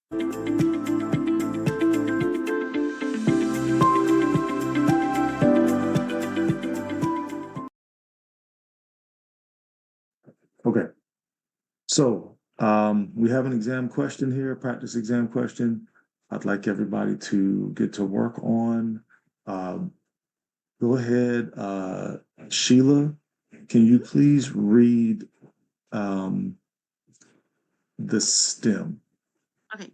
Okay. So we have an exam question here, practice exam question. I'd like everybody to get to work on. Go ahead, Sheila. Can you please read the stem? Okay.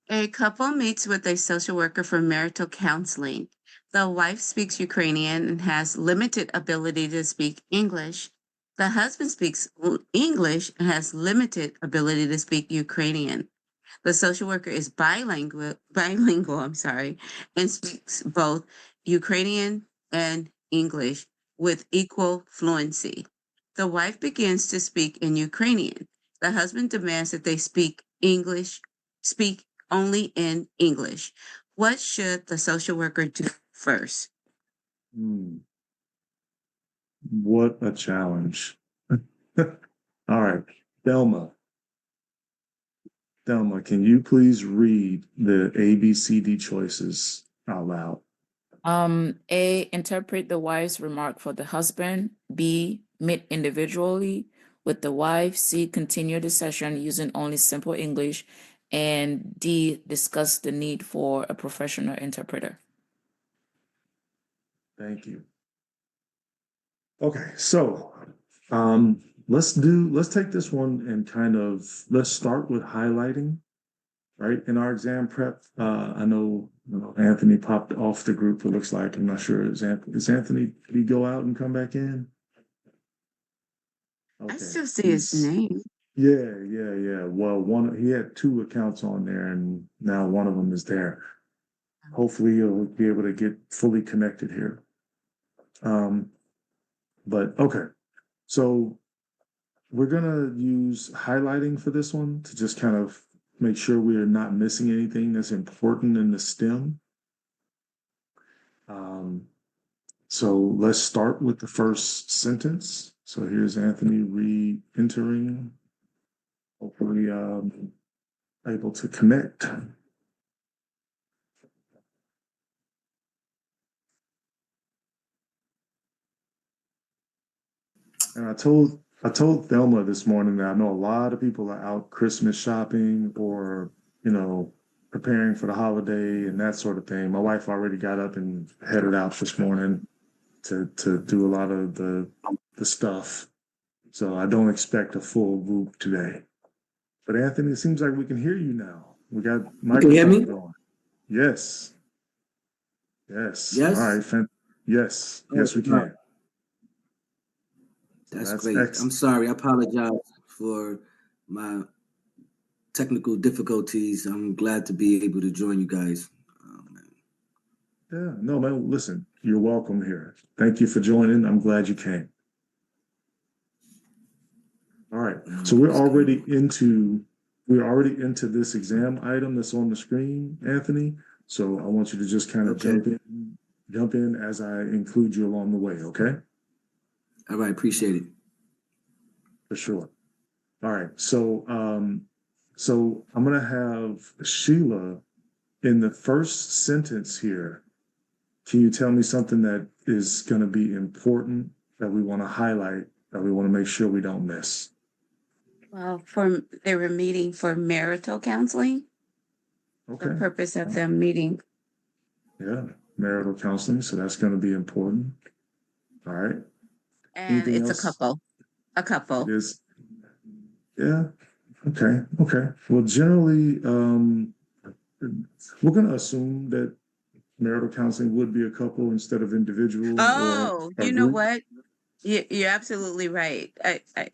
A couple meets with a social worker for marital counseling. The wife speaks Ukrainian and has limited ability to speak English. The husband speaks English and has limited ability to speak Ukrainian. The social worker is bilingual, and speaks both Ukrainian and English with equal fluency. The wife begins to speak in Ukrainian. The husband demands that they speak only in English. What should the social worker do first? What a challenge. All right, Thelma. Thelma, can you please read the ABCD choices out loud? A, interpret the wife's remark for the husband. B, meet individually with the wife. C, continue the session using only simple English. And D, discuss the need for a professional interpreter. Thank you. Okay, so let's take this one and let's start with highlighting, right? In our exam prep, I know, Anthony popped off the group, it looks like. I'm not sure. Is Anthony, did he go out and come back in? I Okay. still see his name. Yeah. Well, he had 2 accounts on there, and now one of them is there. Hopefully he'll be able to get fully connected here. But okay, so we're gonna use highlighting for this one to just kind of make sure we are not missing anything that's important in the stem. So let's start with the first sentence. So here's Anthony re-entering, hopefully able to connect. And I told Thelma this morning that I know a lot of people are out Christmas shopping or, preparing for the holiday and that sort of thing. My wife already got up and headed out this morning to do a lot of the stuff. So I don't expect a full group today. But Anthony, it seems like we can hear you now. We got microphone going. Yes. Yes. All right. Yes. Yes, we can. That's great. Excellent. I'm sorry. I apologize for my technical difficulties. I'm glad to be able to join you guys. Yeah, no, man, listen, you're welcome here. Thank you for joining. I'm glad you came. All right. So we're already into this exam item that's on the screen, Anthony. So I want you to just kind of jump in as I include you along the way, okay? All right, appreciate it. For sure. All right. So I'm gonna have Sheila in the first sentence here. Can you tell me something that is going to be important that we want to highlight, that we want to make sure we don't miss? Well, they were meeting for marital counseling. Okay. The purpose of them meeting. Yeah, marital counseling. So that's going to be important. All right. And anything it's else? A couple. It is. Yeah. Okay. Well, generally, we're going to assume that marital counseling would be a couple instead of individual. Oh, you know what? You're absolutely right.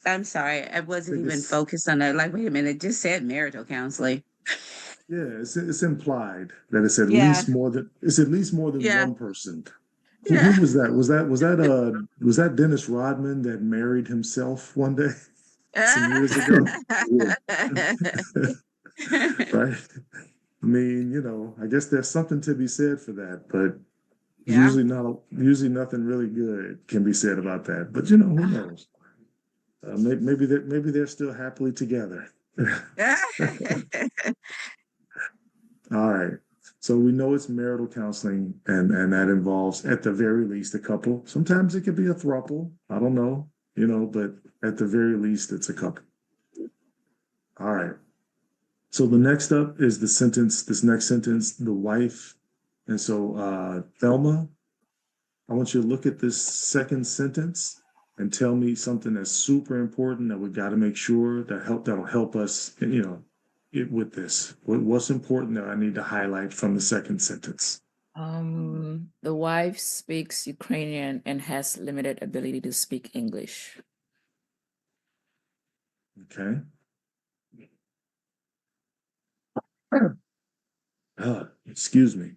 I'm sorry. I wasn't even focused on that. Like, wait a minute, it just said marital counseling. Yeah, it's implied that it's at least more than one person. Who was that? Was that Dennis Rodman that married himself one day some years ago? Right. I mean, I guess there's something to be said for that, but usually nothing really good can be said about that. But who knows? Maybe they're still happily together. All right. So we know it's marital counseling, and that involves, at the very least, a couple. Sometimes it could be a throuple. I don't know, but at the very least, it's a couple. All right. So the next up is this next sentence, the wife. And so, Thelma, I want you to look at this second sentence and tell me something that's super important that we got to make sure that'll help us, with this. What's important that I need to highlight from the second sentence? The wife speaks Ukrainian and has limited ability to speak English. Okay. Excuse me.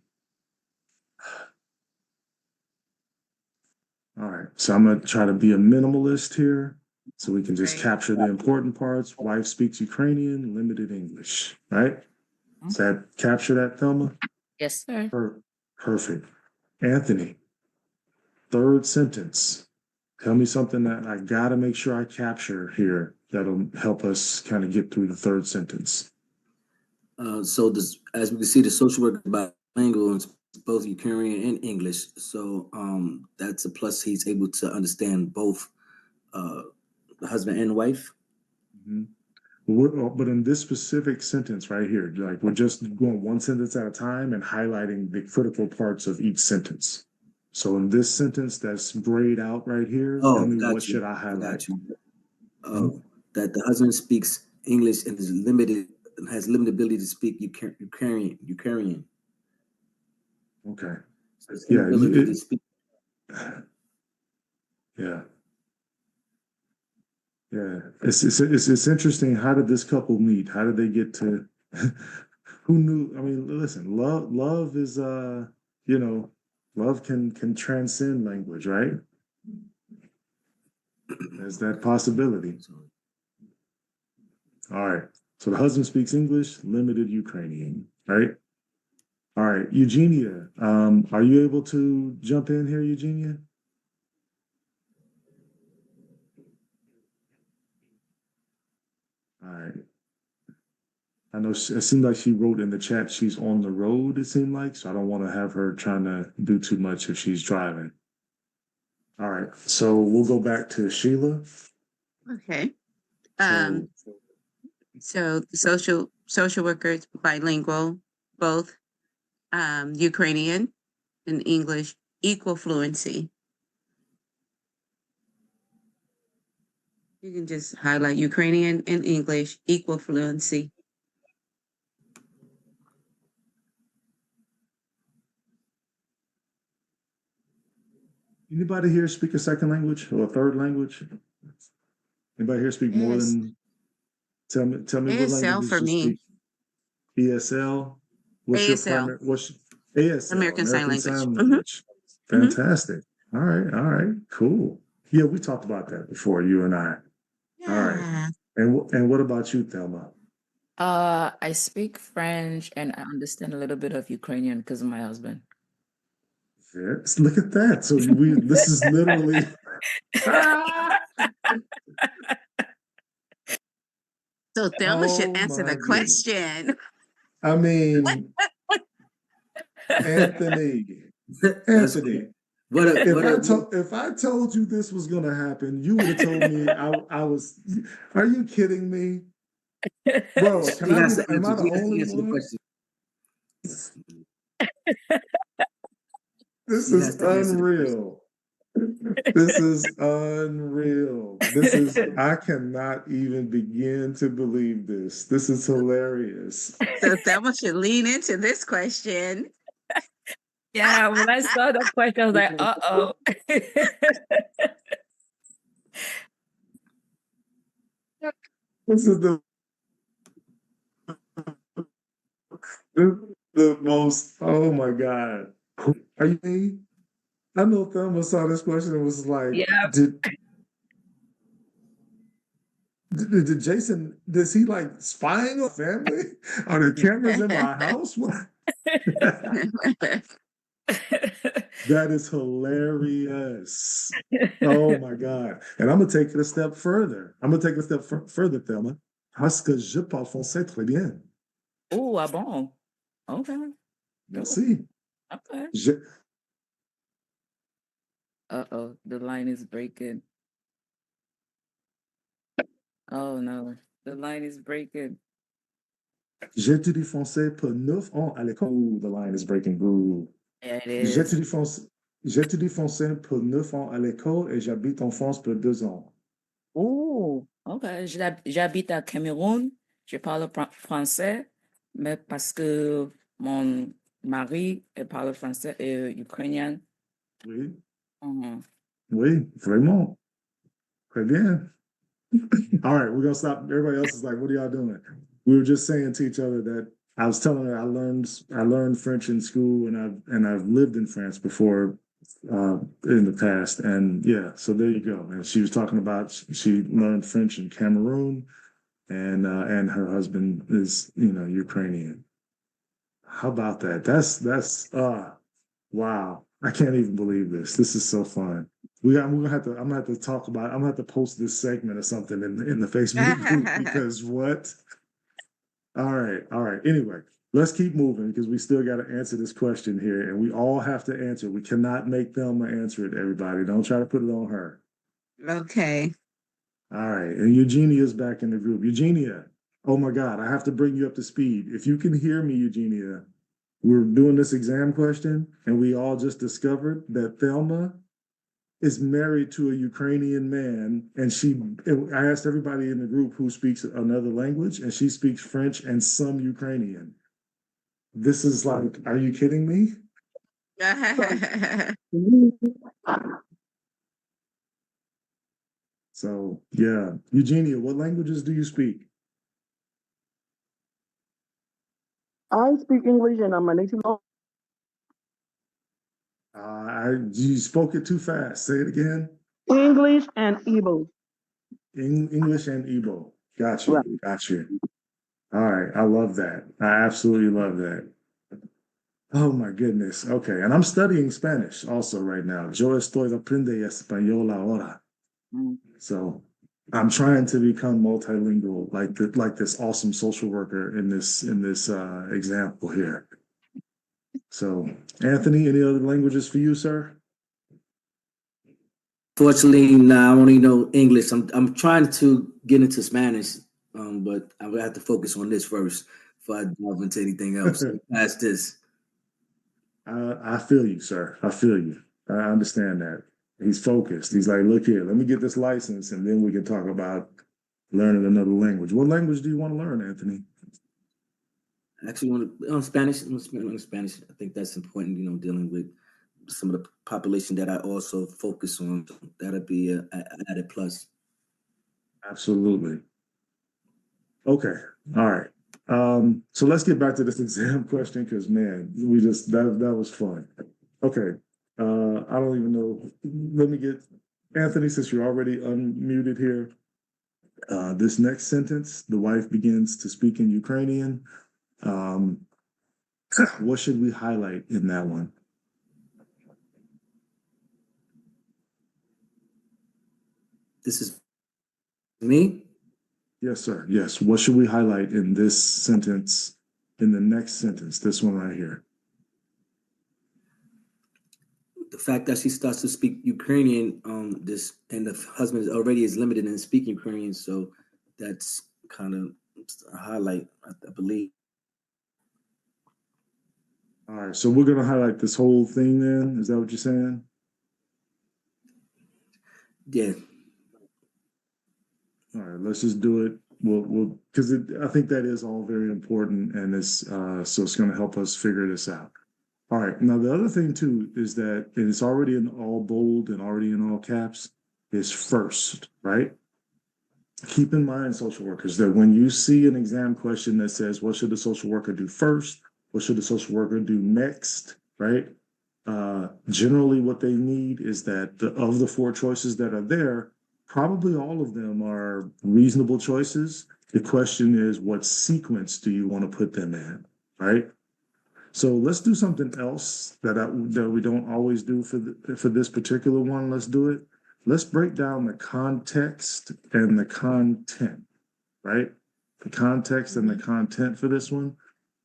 All right. So I'm going to try to be a minimalist here so we can just Right. capture the important parts. Wife speaks Ukrainian, limited English, right? Does that capture that, Thelma? Yes, sir. Perfect. Anthony, third sentence. Tell me something that I got to make sure I capture here that'll help us kind of get through the third sentence. So this, as we can see, the social worker is bilingual in both Ukrainian and English. So that's a plus. He's able to understand both the husband and wife. Mm-hmm. But in this specific sentence right here, like we're just going one sentence at a time and highlighting the critical parts of each sentence. So in this sentence that's grayed out right here, tell me what should I highlight? That the husband speaks English and has limited ability to speak Ukrainian. Okay. So his Yeah. inability to speak. Yeah. Yeah. It's interesting. How did this couple meet? How did they get to who knew? I mean, listen, love is love can transcend language, right? There's that possibility. All right. So the husband speaks English, limited Ukrainian, right? All right, Eugenia, are you able to jump in here, Eugenia? All right. I know it seemed like she wrote in the chat she's on the road, it seemed like, so I don't want to have her trying to do too much if she's driving. All right, so we'll go back to Sheila. Okay. So, So the social workers bilingual, both Ukrainian and English, equal fluency. You can just highlight Ukrainian and English, equal fluency. anybody here speak a second language or a third language? Anybody here speak more than? Tell me what ASL languages for you me. speak. ESL. What's your ASL. primary? What's ASL? American Sign Language. Language. Fantastic. All right. Cool. Yeah, we talked about that before, you and I. Yeah. All right. And what about you, Thelma? I speak French and I understand a little bit of Ukrainian because of my husband. Yes, look at that. So this is literally. So Thelma should Oh, answer the my goodness. question. I mean, Anthony. If I told you this was gonna happen, you would have told me I was. Are you kidding me, bro? Am I the only one? This is unreal. This is unreal. I cannot even begin to believe this. This is hilarious. So Thelma should lean into this question. Yeah, when I saw the question, I was like, uh-oh. This is the most, oh my God. Are you me? I know Thelma saw this question and was like, Yeah. did Jason, is he like spying on family? Are there cameras in my house? What? That is hilarious. Oh my God. And I'm going to take it a step further. Further, Thelma. Parce que je parle français très bien. Oh, ah bon? Okay. Let's Cool. see. Okay. Je, Uh-oh, the line is breaking. Oh no, the line is breaking. j'étudie français pour 9 ans à l'école. Ooh, the line is breaking. Ooh. There it is. J'étudie français pour 9 ans à l'école et j'habite en France pour 2 ans. Oh, ok. J'habite à Cameroun. Je parle français, mais parce que mon mari parle français et ukrainien. Oui, Mhm. oui, vraiment. Très bien. All right, we're gonna stop. Everybody else is like, what are y'all doing? We were just saying to each other that I was telling her I learned French in school and I've lived in France before in the past. And yeah, so there you go. And she was talking about she learned French in Cameroon and her husband is, Ukrainian. How about that? That's wow. I can't even believe this. This is so fun. We're gonna have to. I'm gonna have to talk about. I'm gonna have to post this segment or something in the Facebook group because what? All right. Anyway, let's keep moving because we still got to answer this question here, and we all have to answer. We cannot make Thelma answer it. Everybody, don't try to put it on her. Okay. All right, and Eugenia's back in the group. Eugenia, oh my God, I have to bring you up to speed. If you can hear me, Eugenia, we're doing this exam question, and we all just discovered that Thelma is married to a Ukrainian man, and I asked everybody in the group who speaks another language, and she speaks French and some Ukrainian. This is like, are you kidding me? So yeah, Eugenia, what languages do you speak? I speak English and I'm a native. You spoke it too fast. Say it again. English and Igbo. English and Igbo. Got Right. you. Got you. All right. I love that. I absolutely love that. Oh my goodness. Okay. And I'm studying Spanish also right now. Yo estoy aprendiendo español ahora. Mm. So I'm trying to become multilingual, like this awesome social worker in this example here. So, Anthony, any other languages for you, sir? Fortunately, nah, I only know English. I'm trying to get into Spanish, but I'm gonna have to focus on this first before I delve into anything else. Past this. I feel you, sir. I feel you. I understand that. He's focused. He's like, look here, let me get this license, and then we can talk about learning another language. What language do you want to learn, Anthony? I actually want to Spanish. Spanish. I think that's important. Dealing with some of the population that I also focus on. That'll be an added plus. Absolutely. Okay. All right. So let's get back to this exam question because man, we just that was fun. Okay. I don't even know. Let me get Anthony, since you're already unmuted here. This next sentence, the wife begins to speak in Ukrainian. Um, what should we highlight in that one? This is me. Yes, sir. Yes. What should we highlight in this sentence, in the next sentence, this one right here? The fact that she starts to speak Ukrainian, this and the husband already is limited in speaking Ukrainian, so that's kind of a highlight, I believe. All right. So we're going to highlight this whole thing then. Is that what you're saying? Yeah. All right. Let's just do it. We'll, because I think that is all very important, and so it's going to help us figure this out. All right. Now, the other thing, too, is that and it's already in all bold and already in all caps, is first, right? Keep in mind, social workers, that when you see an exam question that says, what should the social worker do first? What should the social worker do next? Right? Generally, what they need is that of the 4 choices that are there, probably all of them are reasonable choices. The question is, what sequence do you want to put them in? Right? So let's do something else that we don't always do for this particular one. Let's do it. Let's break down the context and the content, right? The context and the content for this one.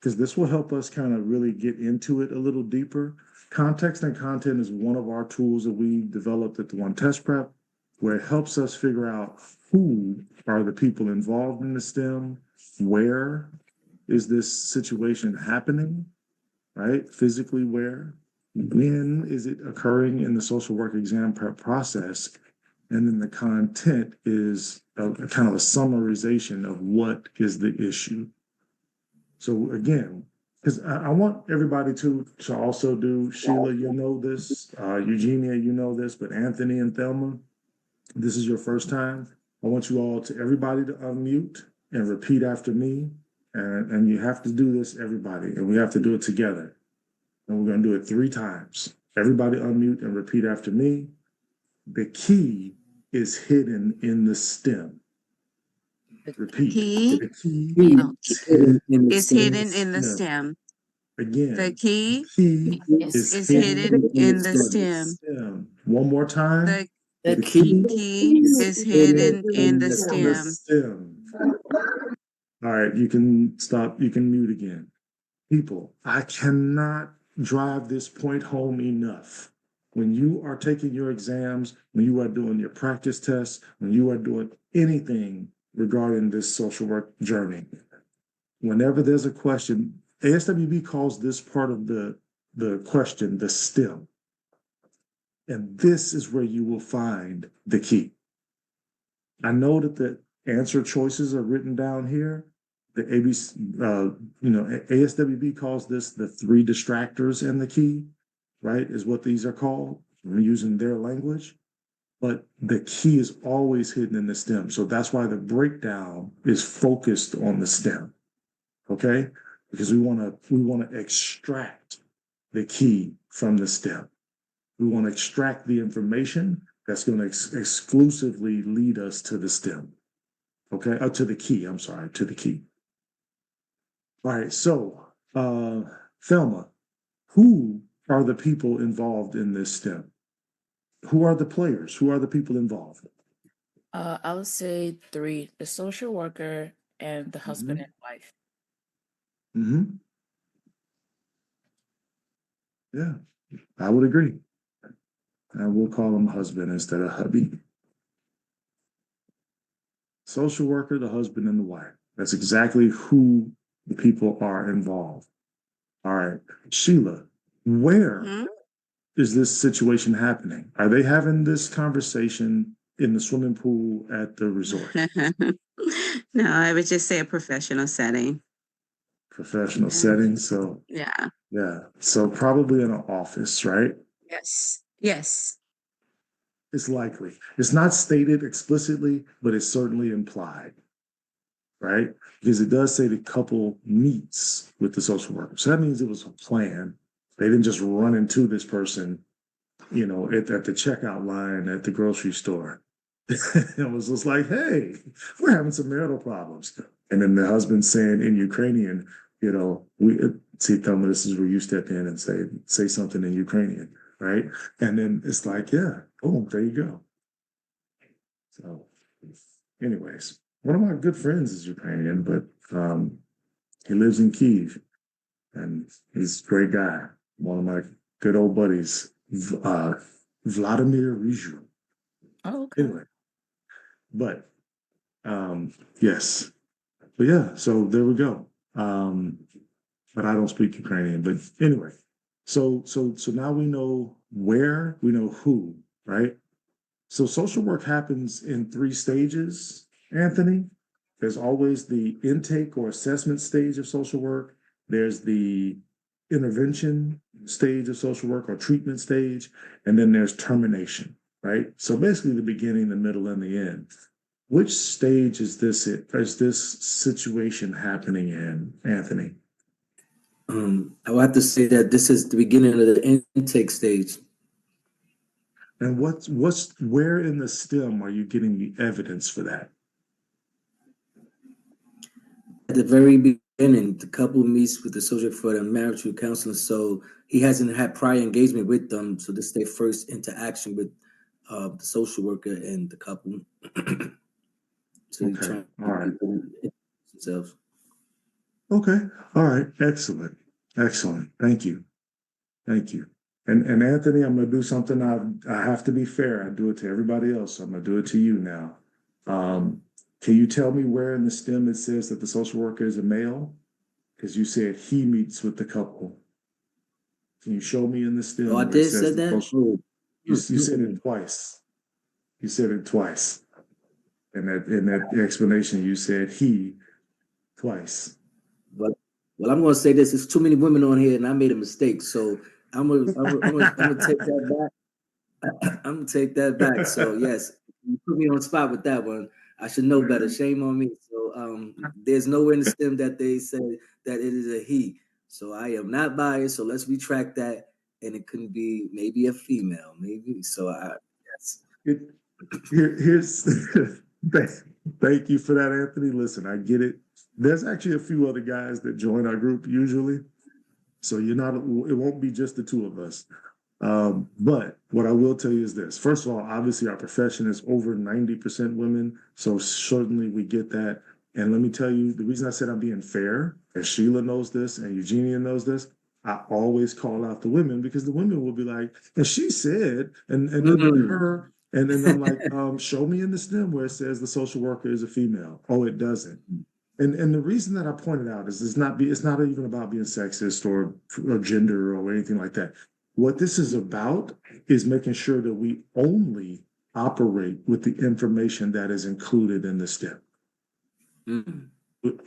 because this will help us kind of really get into it a little deeper. Context and content is one of our tools that we developed at the One Test Prep, where it helps us figure out who are the people involved in the STEM, where is this situation happening, right? Physically, where, when is it occurring in the social work exam prep process? And then the content is a kind of a summarization of what is the issue. So again, because I want everybody to also do, Sheila, you know this, Eugenia, you know this, but Anthony and Thelma, this is your first time. I want you all to, everybody to unmute and repeat after me. And you have to do this, everybody, and we have to do it together. And we're going to do it 3 times. Everybody unmute and repeat after me. The key is hidden in the STEM. Repeat. Key The key Oh. is hidden in the STEM. Again, The key key is is hidden in the STEM. STEM. One more time. The the key key is hidden in the STEM. STEM. All right, you can stop. You can mute again. People, I cannot drive this point home enough. When you are taking your exams, when you are doing your practice tests, when you are doing anything regarding this social work journey, whenever there's a question, ASWB calls this part of the question the STEM. And this is where you will find the key. I know that the answer choices are written down here. The ABC, ASWB calls this the 3 distractors and the key, right? Is what these are called. We're using their language. But the key is always hidden in the STEM. So that's why the breakdown is focused on the STEM. Okay? Because we want to extract the key from the STEM. We want to extract the information that's going to exclusively lead us to the STEM. Okay? To the key. I'm sorry, to the key. All right. So, Thelma, who are the people involved in this STEM? Who are the players? Who are the people involved? I would say 3: the social worker and the husband and wife. Mm-hmm. Yeah, I would agree. I will call him husband instead of hubby. Social worker, the husband, and the wife. That's exactly who the people are involved. All right. Sheila, where is this situation happening? Are they having this conversation in the swimming pool at the resort? No, I would just say a professional setting. Professional setting. So, Yeah. yeah. So, probably in an office, right? Yes. Yes. It's likely. It's not stated explicitly, but it's certainly implied, right? Because it does say the couple meets with the social worker. So that means it was a plan. They didn't just run into this person, at the checkout line at the grocery store. It was just like, hey, we're having some marital problems. And then the husband saying in Ukrainian, we see, Thelma, this is where you step in and say something in Ukrainian, right? And then it's like, yeah, boom, there you go. So, anyways, one of my good friends is Ukrainian, but he lives in Kyiv, and he's a great guy. One of my good old buddies, Vladimir Rizhu. Oh, okay. Anyway, but yes, but yeah, so there we go. But I don't speak Ukrainian. But anyway, so now we know where, we know who, right? So social work happens in 3 stages, Anthony. There's always the intake or assessment stage of social work. There's the intervention stage of social work or treatment stage, and then there's termination, right? So basically the beginning, the middle, and the end. Which stage is this situation happening in, Anthony? I would have to say that this is the beginning of the intake stage. And where in the STEM are you getting the evidence for that? At the very beginning, the couple meets with the social for the marital counseling, so he hasn't had prior engagement with them. So this is their first interaction with the social worker and the couple. So Okay, all right. themselves. Okay. All right. Excellent. Excellent. Thank you. Thank you. And Anthony, I'm gonna do something. I have to be fair. I do it to everybody else, so I'm gonna do it to you now. Um, can you tell me where in the stem it says that the social worker is a male? Because you said he meets with the couple. Can you show me in the Oh, I stem where it did says said the that. social? Oh, You said it twice. You said it twice. And that in that explanation, you said he twice. but well, I'm gonna say this: there's too many women on here, and I made a mistake. So I'm gonna take that back. I'm gonna take that back. So yes, you put me on the spot with that one. I should know better. Shame on me. So there's nowhere in the stem that they say that it is a he. So I am not biased. So let's retract that, and it couldn't be maybe a female, maybe. So I yes. It, here's thank you for that, Anthony. Listen, I get it. There's actually a few other guys that join our group usually, so you're not. It won't be just the two of us. But what I will tell you is this. First of all, obviously our profession is over 90% women. So certainly we get that. And let me tell you, the reason I said I'm being fair, as Sheila knows this and Eugenia knows this, I always call out the women because the women will be like, and she said, and it'll be her. And then I'm like, show me in the stem where it says the social worker is a female. Oh, it doesn't. And the reason that I pointed out is it's not even about being sexist or gender or anything like that. What this is about is making sure that we only operate with the information that is included in the STEM.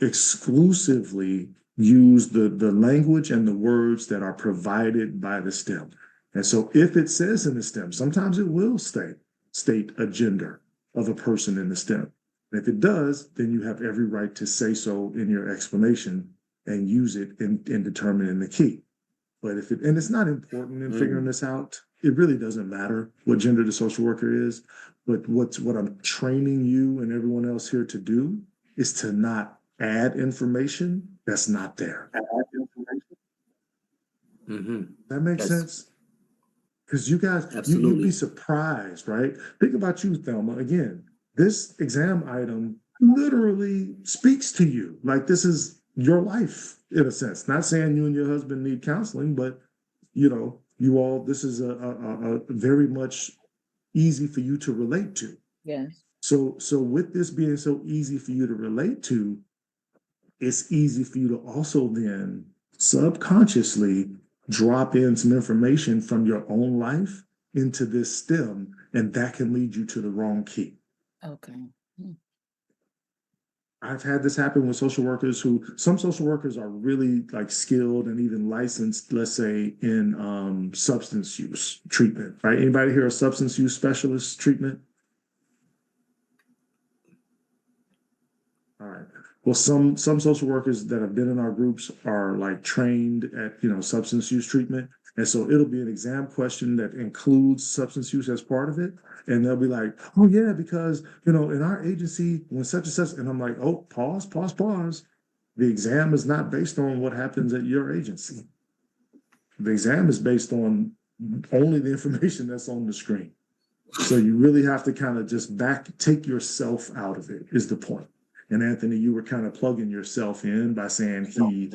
Exclusively use the language and the words that are provided by the STEM. And so if it says in the STEM, sometimes it will state a gender of a person in the STEM. And if it does, then you have every right to say so in your explanation and use it in determining the key. But if it, and it's not important in figuring this out, it really doesn't matter what gender the social worker is. But what I'm training you and everyone else here to do is to not add information that's not there. That makes sense? Because you guys, you'd be surprised, right? Think about you, Thelma. Again, this exam item literally speaks to you. Like this is your life in a sense. Not saying you and your husband need counseling, but you know, you all, this is a very much easy for you to relate to. Yes. So with this being so easy for you to relate to, it's easy for you to also then subconsciously drop in some information from your own life into this stem, and that can lead you to the wrong key. Okay. I've had this happen with social workers some social workers are really like skilled and even licensed, let's say in substance use treatment, right? Anybody here a substance use specialist treatment? All right. Well, some social workers that have been in our groups are like trained at substance use treatment, and so it'll be an exam question that includes substance use as part of it, and they'll be like, "Oh yeah, because in our agency when such and such," and I'm like, "Oh, pause, pause, pause. The exam is not based on what happens at your agency. The exam is based on only the information that's on the screen. So you really have to kind of just take yourself out of it. Is the point." And Anthony, you were kind of plugging yourself in by saying he.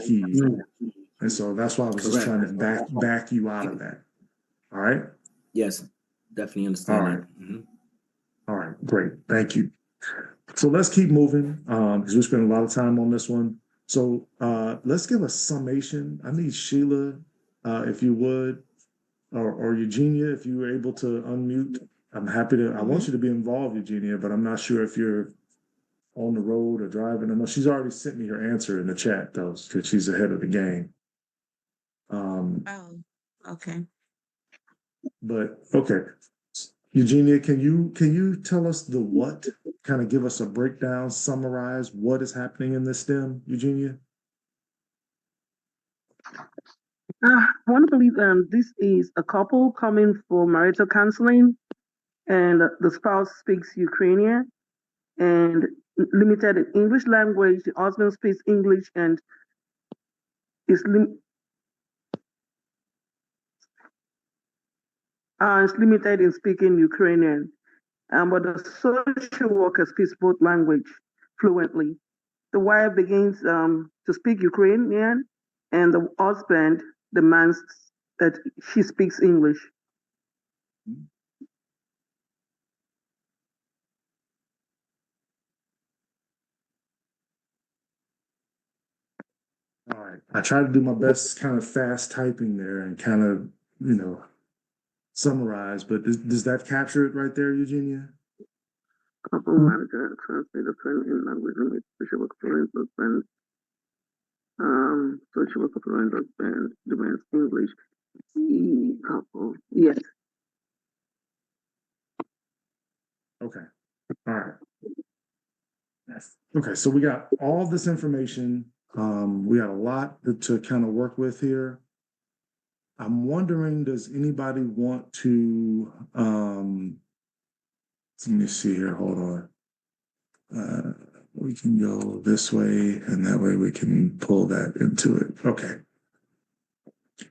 And so that's why I was just trying to back you out of that. All right? Yes, definitely understand that. All right, great. Thank you. So let's keep moving because we spent a lot of time on this one. So let's give a summation. I need Sheila, if you would, or Eugenia, if you were able to unmute. I'm happy to, I want you to be involved, Eugenia, but I'm not sure if you're on the road or driving. I know she's already sent me her answer in the chat though, because she's ahead of the game. Oh, okay. But okay, Eugenia, can you tell us the what? Kind of give us a breakdown, summarize what is happening in this STEM, Eugenia? I want to believe this is a couple coming for marital counseling, and the spouse speaks Ukrainian and limited in English language. The husband speaks English and is limited in speaking Ukrainian. But the social worker speaks both language fluently. the wife begins to speak Ukrainian, and the husband demands that she speaks English. All right. I try to do my best kind of fast typing there and kind of, summarize, but does that capture it right there, Eugenia? Couple manager translate the friend in language with social work fluent husband. Social work fluent husband demands English. Couple. Yes. Okay. All right. Okay, so we got all this information. We got a lot to kind of work with here. I'm wondering, does anybody want to, let me see here, hold on. We can go this way, and that way we can pull that into it. Okay.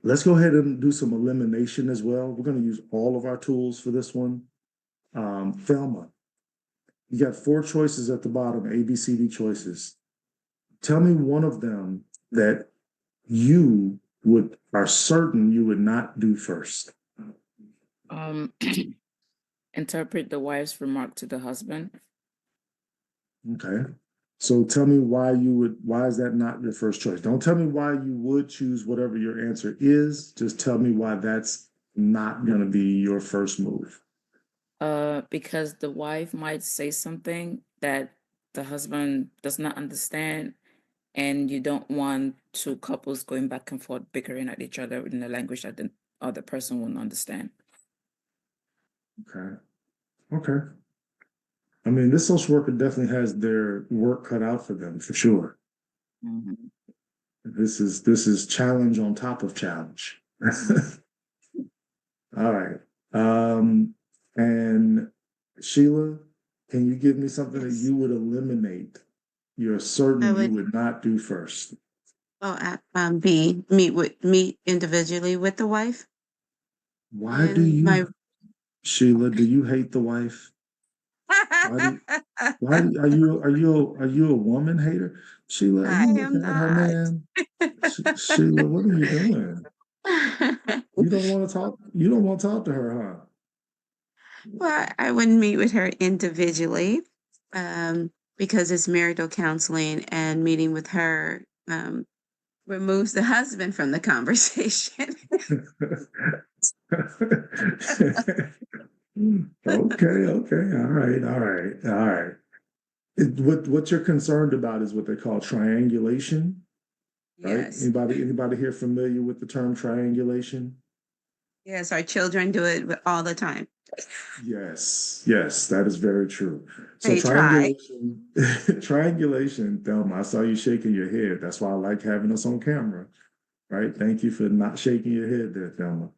Let's go ahead and do some elimination as well. We're going to use all of our tools for this one. Thelma, you got 4 choices at the bottom, A, B, C, D choices. Tell me one of them that you are certain you would not do first. Interpret the wife's remark to the husband. Okay. So tell me why is that not your first choice? Don't tell me why you would choose whatever your answer is. Just tell me why that's not going to be your first move. Because the wife might say something that the husband does not understand, and you don't want 2 couples going back and forth bickering at each other in a language that the other person won't understand. Okay. Okay. I mean, this social worker definitely has their work cut out for them, for sure. Mm-hmm. This is challenge on top of challenge. All right. And Sheila, can you give me something that you would eliminate? You're certain you would not do first. B, meet individually with the wife. Why do you, Sheila? Do you hate the wife? Why are you a woman hater? Sheila, are I you am looking at her not. man? Sheila, what are you doing? You don't want to talk. You don't want to talk to her, huh? Well, I wouldn't meet with her individually, because it's marital counseling, and meeting with her removes the husband from the conversation. Okay. All right. What you're concerned about is what they call triangulation, right? Yes. Anybody here familiar with the term triangulation? Yes, our children do it all the time. Yes, that is very true. So They try. triangulation, Thelma, I saw you shaking your head. That's why I like having us on camera, right? Thank you for not shaking your head there, Thelma.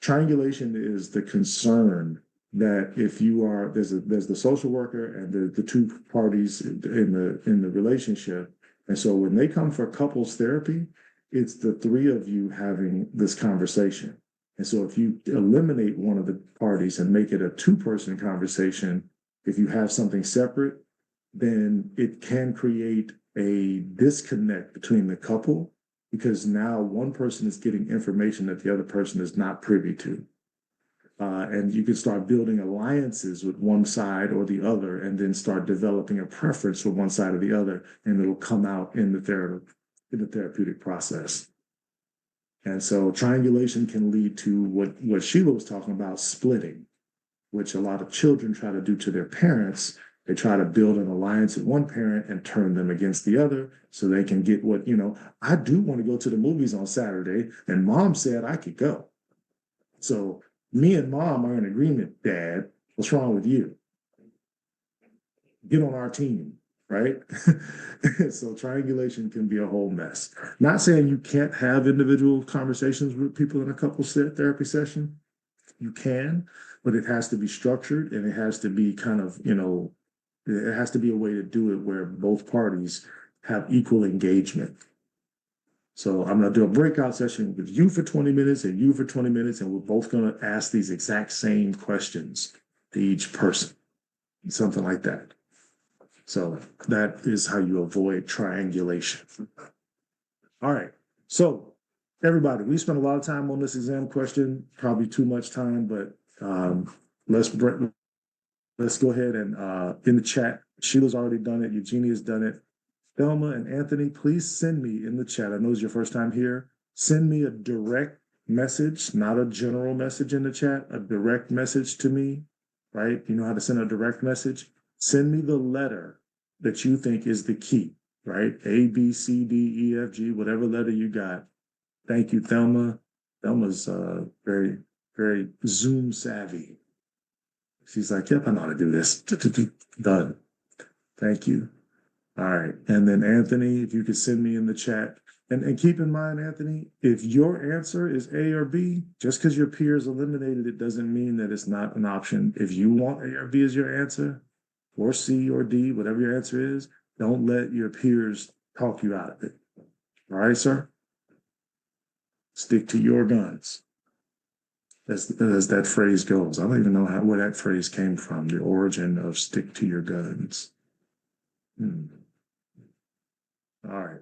Triangulation is the concern that if you are there's the social worker and the 2 parties in the relationship, and so when they come for couples therapy, it's the 3 of you having this conversation. And so if you eliminate one of the parties and make it a 2-person conversation, if you have something separate, then it can create a disconnect between the couple, because now one person is getting information that the other person is not privy to. And you can start building alliances with one side or the other, and then start developing a preference for one side or the other, and it'll come out in the therapeutic process. And so triangulation can lead to what Sheila was talking about, splitting, which a lot of children try to do to their parents. They try to build an alliance with one parent and turn them against the other so they can get I do want to go to the movies on Saturday, and mom said I could go. So me and mom are in agreement, Dad. What's wrong with you? Get on our team, right? So triangulation can be a whole mess. Not saying you can't have individual conversations with people in a couples therapy session. You can, but it has to be structured, and it has to be kind of, it has to be a way to do it where both parties have equal engagement. So I'm going to do a breakout session with you for 20 minutes and you for 20 minutes, and we're both going to ask these exact same questions to each person, something like that. So that is how you avoid triangulation. All right. So everybody, we spent a lot of time on this exam question, probably too much time, but let's go ahead and in the chat, Sheila's already done it. Eugenia's done it. Thelma and Anthony, please send me in the chat. I know it's your first time here. Send me a direct message, not a general message in the chat, a direct message to me, right? You know how to send a direct message? Send me the letter that you think is the key, right? A, B, C, D, E, F, G, whatever letter you got. Thank you, Thelma. Thelma's very, very Zoom savvy. She's like, yep, I know how to do this. Done. Thank you. All right. And then Anthony, if you could send me in the chat. And keep in mind, Anthony, if your answer is A or B, just because your peers eliminated it doesn't mean that it's not an option. If you want A or B as your answer, or C or D, whatever your answer is, don't let your peers talk you out of it. All right, sir? Stick to your guns. As that phrase goes. I don't even know where that phrase came from, the origin of stick to your guns. All right.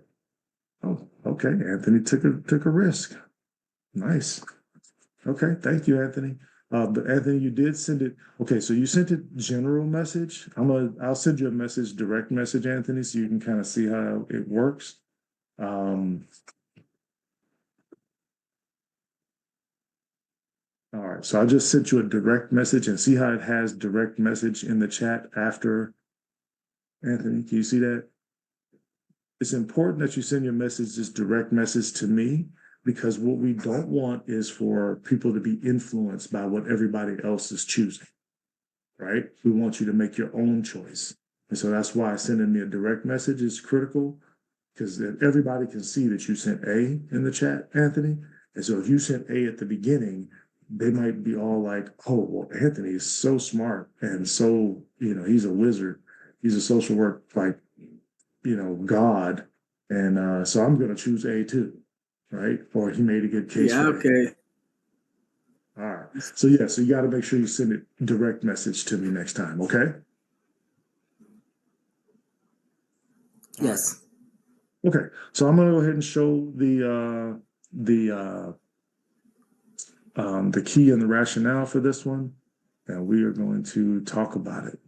Oh, okay. Anthony took a risk. Nice. Okay, thank you, Anthony. But Anthony, you did send it. Okay, so you sent it general message. I'll send you a message, direct message, Anthony, so you can kind of see how it works. All right, so I just sent you a direct message and see how it has direct message in the chat after. Anthony, can you see that? It's important that you send your message, this direct message to me, because what we don't want is for people to be influenced by what everybody else is choosing, right? We want you to make your own choice. And so that's why sending me a direct message is critical, because everybody can see that you sent A in the chat, Anthony. And so if you sent A at the beginning, they might be all like, oh, well, Anthony is so smart and so, he's a wizard. He's a social work, like, God. And so I'm going to choose A too, right? Or he made a good case. Yeah, okay. All right. So you got to make sure you send it direct message to me next time, okay? Yes. Right. Okay. So I'm going to go ahead and show the key and the rationale for this one, and we are going to talk about it.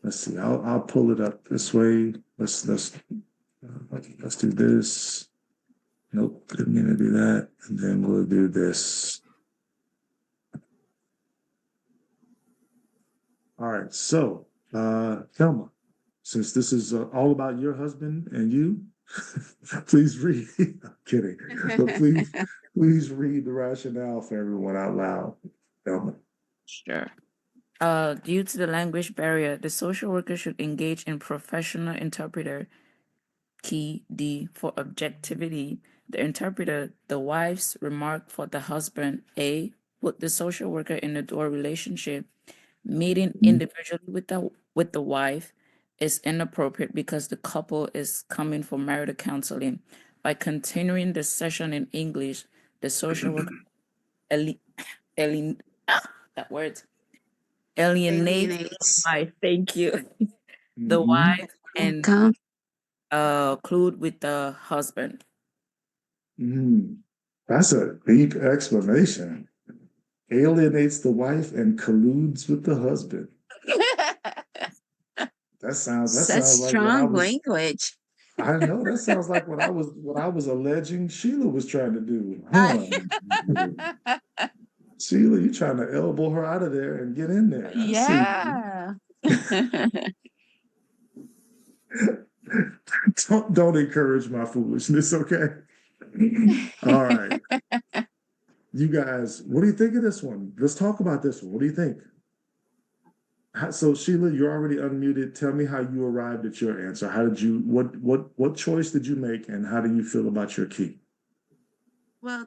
Let's see. I'll pull it up this way. Let's do this. Nope, didn't mean to do that. And then we'll do this. All right. So, Thelma, since this is all about your husband and you, please read. I'm kidding, but please read the rationale for everyone out loud, Thelma. Sure. Due to the language barrier, the social worker should engage in professional interpreter. Key D for objectivity. The interpreter, the wife's remark for the husband. A, put the social worker in the door relationship. Meeting individually with the wife is inappropriate because the couple is coming for marital counseling. By continuing the session in English, the social worker alienates wife. Thank you. The wife and collude with the husband. That's a deep explanation. Alienates the wife and colludes with the husband. That sounds like strong language. I know that sounds like what I was alleging Sheila was trying to do. Huh? Sheila, you trying to elbow her out of there and get in there. Yeah. Don't encourage my foolishness, okay? All right. You guys, what do you think of this one? Let's talk about this one. What do you think? So Sheila, you're already unmuted. Tell me how you arrived at your answer. How did you what choice did you make and how do you feel about your key? Well,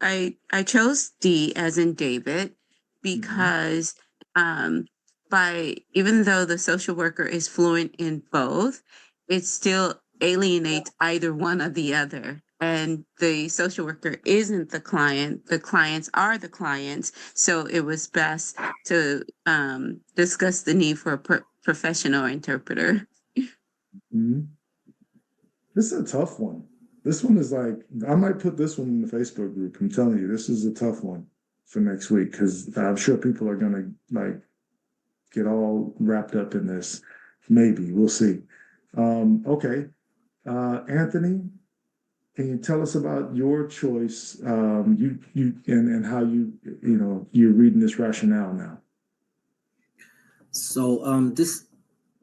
I chose D as in David because by even though the social worker is fluent in both, it still alienates either one or the other. And the social worker isn't the client. The clients are the clients. So it was best to discuss the need for professional interpreter. Mhm. This is a tough one. This one is like, I might put this one in the Facebook group. I'm telling you, this is a tough one for next week because I'm sure people are gonna like get all wrapped up in this. Maybe we'll see. Okay, Anthony, can you tell us about your choice? You and how you're reading this rationale now. So this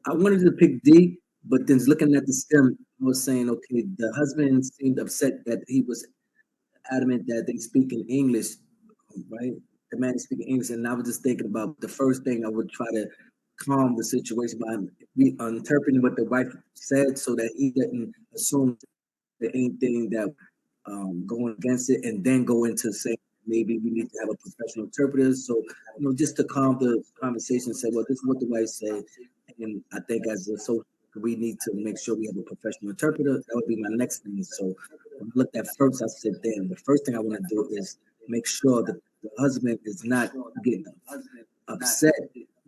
I wanted to pick D, but then looking at the stem, I was saying, okay, the husband seemed upset that he was adamant that they speak in English, right? The man is speaking English, and I was just thinking about the first thing I would try to calm the situation by interpreting what the wife said, so that he didn't assume that anything that going against it, and then go into saying maybe we need to have a professional interpreter. So just to calm the conversation, say, well, this is what the wife said, and I think as a social, we need to make sure we have a professional interpreter. That would be my next thing. So when I looked at first, I said, damn, the first thing I want to do is make sure that the husband is not getting upset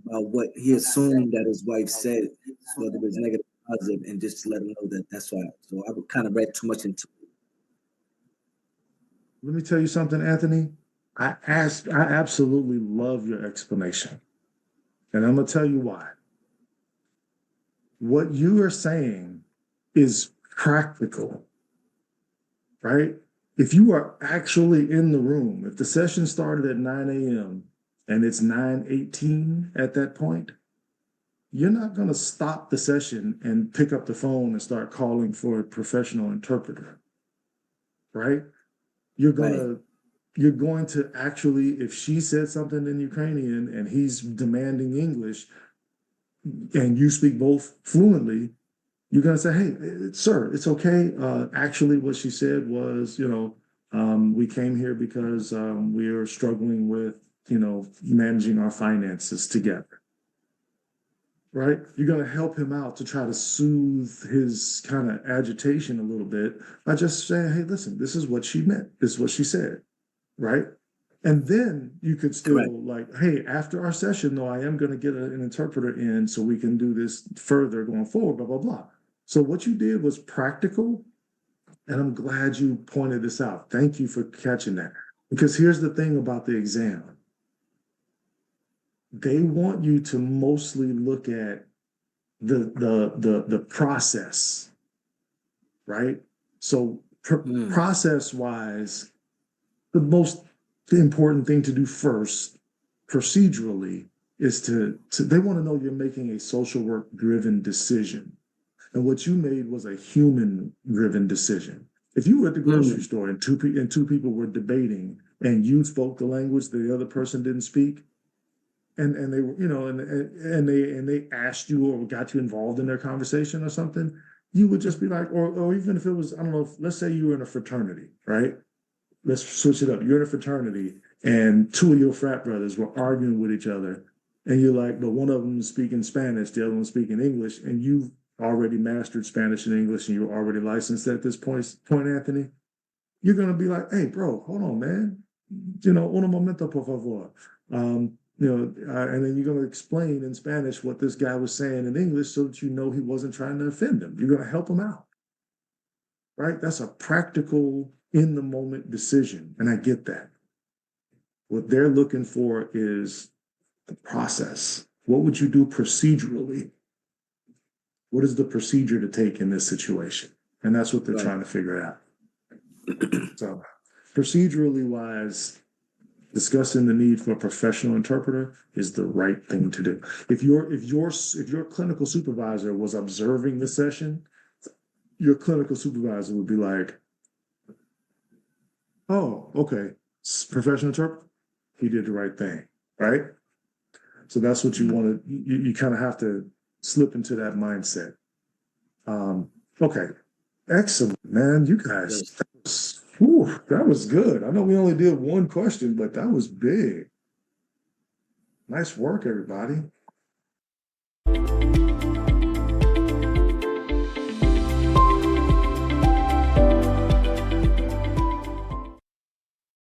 about what he assumed that his wife said, whether it was negative or positive, and just to let him know that that's why. So I kind of read too much into it. Let me tell you something, Anthony. I absolutely love your explanation. And I'm gonna tell you why. What you are saying is practical, right? If you are actually in the room, if the session started at 9 a.m. and it's 9:18 at that point, you're not going to stop the session and pick up the phone and start calling for a professional interpreter, right? You're going to actually, if she said something in Ukrainian and he's demanding English and you speak both fluently, you're going to say, hey, sir, it's okay. Actually, what she said was, we came here because we are struggling with, managing our finances together. Right? You're going to help him out to try to soothe his kind of agitation a little bit by just saying, hey, listen, this is what she meant. This is what she said. Right? And then you could still like, hey, after our session, though, I am going to get an interpreter in so we can do this further going forward, blah, blah, blah. So what you did was practical, and I'm glad you pointed this out. Thank you for catching that. Because here's the thing about the exam. They want you to mostly look at the process, right? So process-wise, the most important thing to do first, procedurally, is to they want to know you're making a social work driven decision. And what you made was a human driven decision. If you were at the grocery store and two people were debating and you spoke the language the other person didn't speak, and they were, and they asked you or got you involved in their conversation or something, you would just be like, or even if it was, I don't know, let's say you were in a fraternity, right? Let's switch it up. You're in a fraternity and two of your frat brothers were arguing with each other. And you're like, but one of them is speaking Spanish, the other one's speaking English, and you've already mastered Spanish and English and you're already licensed at this point, Anthony. You're going to be like, hey, bro, hold on, man. Un momento, por favor. And then you're going to explain in Spanish what this guy was saying in English so that he wasn't trying to offend him. You're going to help him out, right? That's a practical, in the moment decision. And I get that. What they're looking for is the process. What would you do procedurally? What is the procedure to take in this situation? And that's what they're trying to figure out. So procedurally wise, discussing the need for a professional interpreter is the right thing to do. If your clinical supervisor was observing the session, your clinical supervisor would be like, oh, okay, professional interpreter, he did the right thing, right? So that's what you want to, you kind of have to slip into that mindset. Okay, excellent, man. You guys, that was good. I know we only did one question, but that was big. Nice work, everybody.